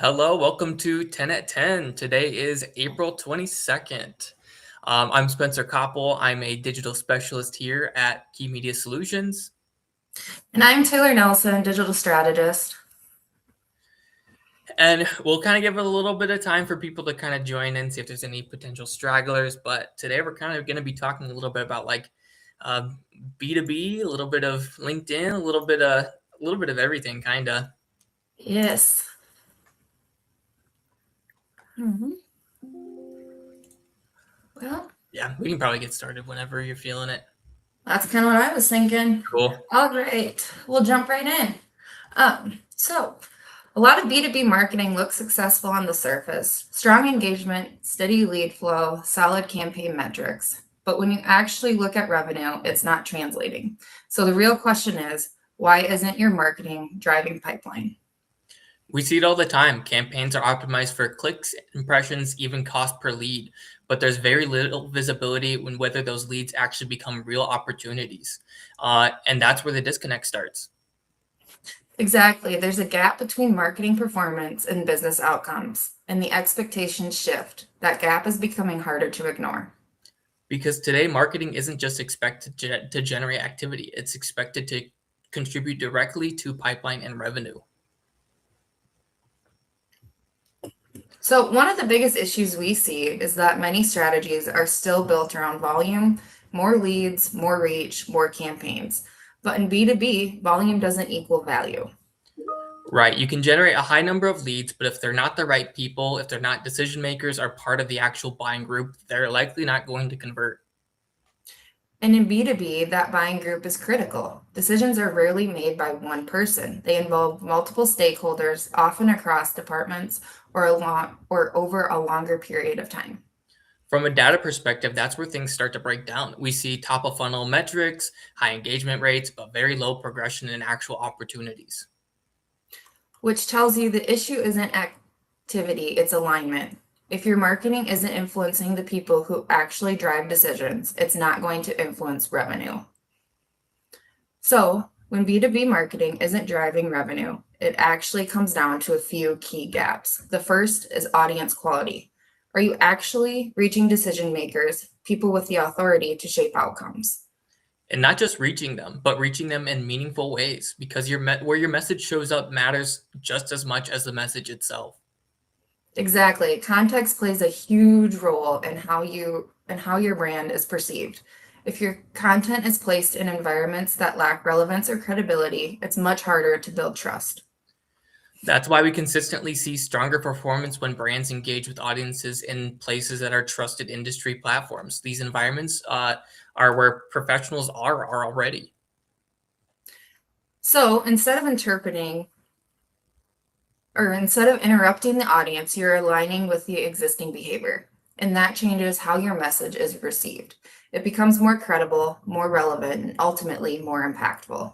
Hello, welcome to 10 at 10. Today is April 22nd. I'm Spencer Koppel. I'm a digital specialist here at Key Media Solutions. And I'm Taylor Nelson, digital strategist. And we'll kind of give it a little bit of time for people to kind of join in, see if there's any potential stragglers. But today we're kind of going to be talking a little bit about uh, B2B, a little bit of LinkedIn, a little bit of everything, kind of. Yes. Well, Yeah, we can probably get started whenever you're feeling it. that's kind of what I was thinking. Cool. All right, we'll jump right in. So a lot of B2B marketing looks successful on the surface. Strong engagement, steady lead flow, solid campaign metrics. But when you actually look at revenue, it's not translating. So the real question is, why isn't your marketing driving pipeline? We see it all the time. Campaigns are optimized for clicks, impressions, even cost per lead, but there's very little visibility when whether those leads actually become real opportunities. And that's where the disconnect starts. Exactly. There's a gap between marketing performance and business outcomes, and the expectations shift. That gap is becoming harder to ignore. Because today, marketing isn't just expected to generate activity, it's expected to contribute directly to pipeline and revenue. So, one of the biggest issues we see is that many strategies are still built around volume, more leads, more reach, more campaigns. But in B2B, volume doesn't equal value. Right. You can generate a high number of leads, but if they're not the right people, if they're not decision makers or part of the actual buying group, they're likely not going to convert. And in B2B, that buying group is critical. Decisions are rarely made by one person. They involve multiple stakeholders, often across departments or over a longer period of time. From a data perspective, that's where things start to break down. We see top of funnel metrics, high engagement rates, but very low progression in actual opportunities. Which tells you the issue isn't activity, it's alignment. If your marketing isn't influencing the people who actually drive decisions, it's not going to influence revenue. So, when B2B marketing isn't driving revenue, it actually comes down to a few key gaps. The first is audience quality. Are you actually reaching decision makers, people with the authority to shape outcomes? And not just reaching them, but reaching them in meaningful ways because where your message shows up matters just as much as the message itself. Exactly. Context plays a huge role in how your brand is perceived. If your content is placed in environments that lack relevance or credibility, it's much harder to build trust. That's why we consistently see stronger performance when brands engage with audiences in places that are trusted industry platforms. These environments are where professionals are already. So instead of interrupting the audience, you're aligning with the existing behavior. And that changes how your message is received. It becomes more credible, more relevant, and ultimately more impactful.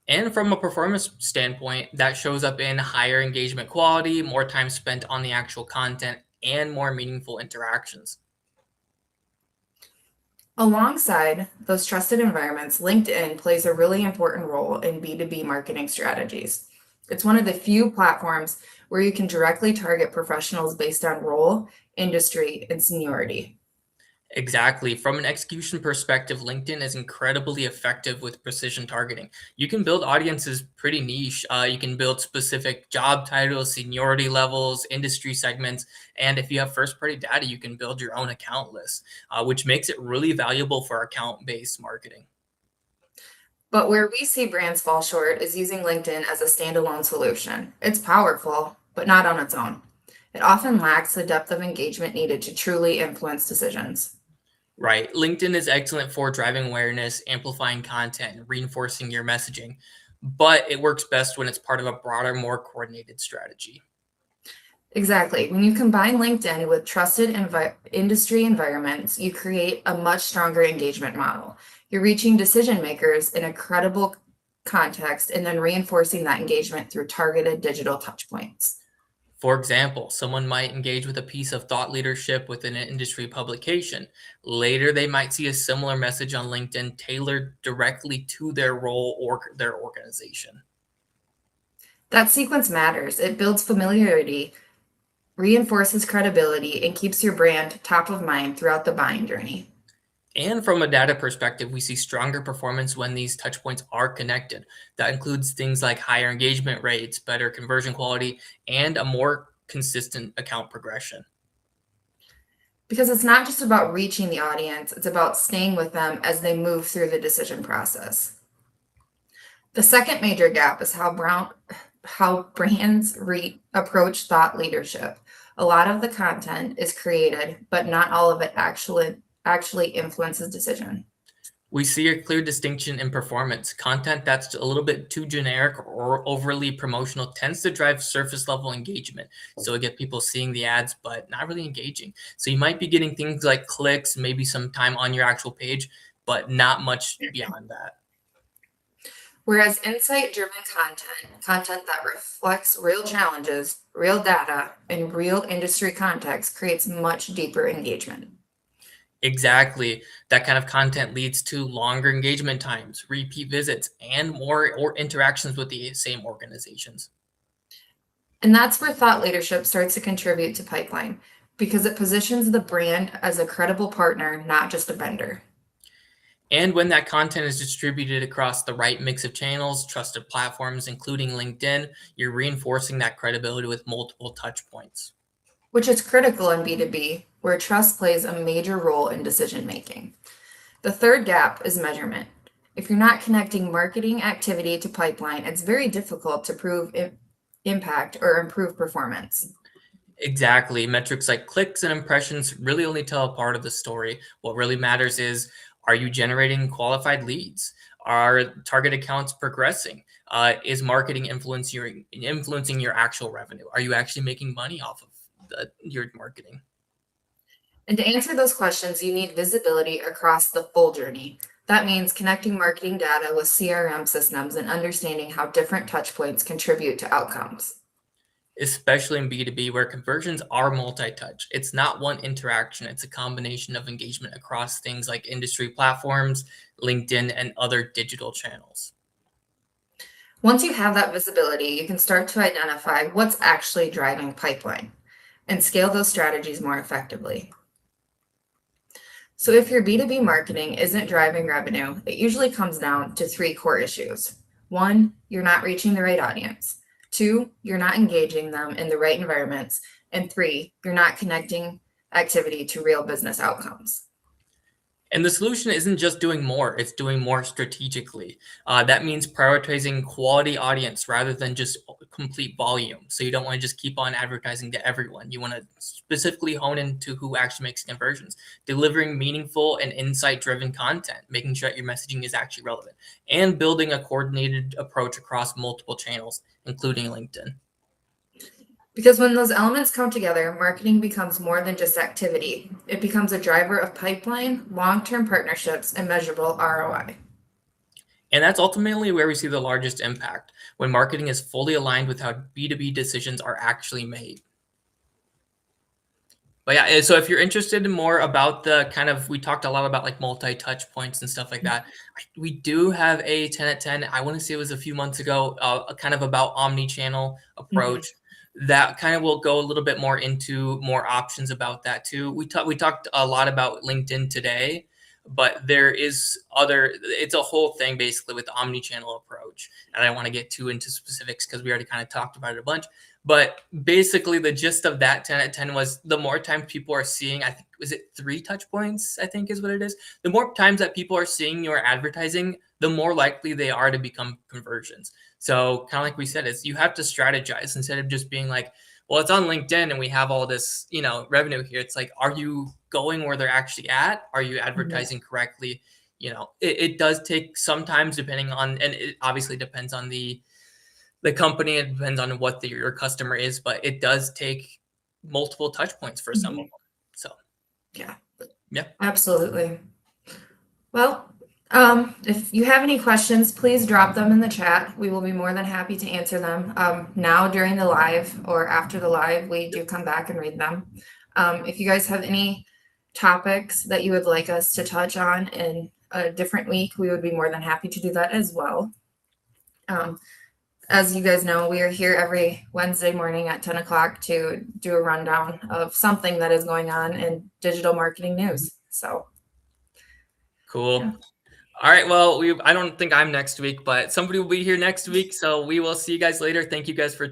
And from a performance standpoint, that shows up in higher engagement quality, more time spent on the actual content, and more meaningful interactions. Alongside those trusted environments, LinkedIn plays a really important role in B2B marketing strategies. It's one of the few platforms where you can directly target professionals based on role, industry, and seniority. Exactly. From an execution perspective, LinkedIn is incredibly effective with precision targeting. You can build audiences pretty niche. You can build specific job titles, seniority levels, industry segments, and if you have first-party data, you can build your own account list, which makes it really valuable for account-based marketing. But where we see brands fall short is using LinkedIn as a standalone solution. It's powerful, but not on its own. It often lacks the depth of engagement needed to truly influence decisions. Right. LinkedIn is excellent for driving awareness, amplifying content, and reinforcing your messaging, but it works best when it's part of a broader, more coordinated strategy. Exactly. When you combine LinkedIn with trusted industry environments, you create a much stronger engagement model. You're reaching decision makers in a credible context and then reinforcing that engagement through targeted digital touchpoints. For example, someone might engage with a piece of thought leadership within an industry publication. Later, they might see a similar message on LinkedIn tailored directly to their role or their organization. That sequence matters. It builds familiarity, reinforces credibility, and keeps your brand top of mind throughout the buying journey. And from a data perspective, we see stronger performance when these touch points are connected. That includes things like higher engagement rates, better conversion quality, and a more consistent account progression. Because it's not just about reaching the audience, it's about staying with them as they move through the decision process. The second major gap is how brands approach thought leadership. A lot of the content is created, but not all of it actually influences decision. We see a clear distinction in performance. Content that's a little bit too generic or overly promotional tends to drive surface level engagement. So it get people seeing the ads, but not really engaging. So you might be getting things like clicks, maybe some time on your actual page, but not much beyond that. Whereas insight-driven content that reflects real challenges, real data, and real industry context creates much deeper engagement. Exactly. That kind of content leads to longer engagement times, repeat visits, and more or interactions with the same organizations. And that's where thought leadership starts to contribute to pipeline because it positions the brand as a credible partner, not just a vendor. And when that content is distributed across the right mix of channels, trusted platforms, including LinkedIn, you're reinforcing that credibility with multiple touch points. Which is critical in B2B, where trust plays a major role in decision making. The third gap is measurement. If you're not connecting marketing activity to pipeline, it's very difficult to prove impact or improve performance. Exactly. Metrics like clicks and impressions really only tell a part of the story. What really matters is, are you generating qualified leads? Are target accounts progressing? Is marketing influencing your actual revenue? Are you actually making money off of your marketing? And to answer those questions, you need visibility across the full journey. That means connecting marketing data with CRM systems and understanding how different touchpoints contribute to outcomes. Especially in B2B where conversions are multi-touch. It's not one interaction, it's a combination of engagement across things like industry platforms, LinkedIn, and other digital channels. Once you have that visibility, you can start to identify what's actually driving pipeline and scale those strategies more effectively. So if your B2B marketing isn't driving revenue, it usually comes down to three core issues. One, you're not reaching the right audience. Two, you're not engaging them in the right environments. And three, you're not connecting activity to real business outcomes. And the solution isn't just doing more, it's doing more strategically. That means prioritizing quality audience rather than just complete volume. So you don't want to just keep on advertising to everyone. You want to specifically hone into who actually makes conversions, delivering meaningful and insight driven content, making sure that your messaging is actually relevant, and building a coordinated approach across multiple channels, including LinkedIn. Because when those elements come together, marketing becomes more than just activity. It becomes a driver of pipeline, long-term partnerships, and measurable ROI. And that's ultimately where we see the largest impact when marketing is fully aligned with how B2B decisions are actually made. But yeah, so if you're interested in more about the kind of, we talked a lot about like multi-touch points and stuff like that. We do have a 10 at 10. I want to say it was a few months ago, kind of about omni-channel Mhm. approach. That kind of will go a little bit more into more options about that too. We talked a lot about LinkedIn today, but there is other. It's a whole thing basically with the omni-channel approach, and I don't want to get too into specifics because we already kind of talked about it a bunch. But basically, the gist of that 10 at 10 was the more times people are seeing, I think, was it 3 touch points? I think is what it is. The more times that people are seeing your advertising, the more likely they are to become conversions. So, kind of like we said, is you have to strategize instead of just being like, well, it's on LinkedIn and we have all this, revenue here. It's like, are you going where they're actually at? Are you Mhm. advertising correctly? It does take sometimes depending on, and it obviously depends on the company. It depends on what your customer is, but it does take multiple touch points for some of Mhm. them. So Yeah, yeah, absolutely. Well, if you have any questions, please drop them in the chat. We will be more than happy to answer them. Now during the live or after the live, we do come back and read them. If you guys have any topics that you would like us to touch on in a different week, we would be more than happy to do that as well. Um, as you guys know, we are here every Wednesday morning at 10 o'clock to do a rundown of something that is going on in digital marketing news. So, Cool. yeah. All right. Well, I don't think I'm next week, but somebody will be here next week. So we will see you guys later. Thank you guys for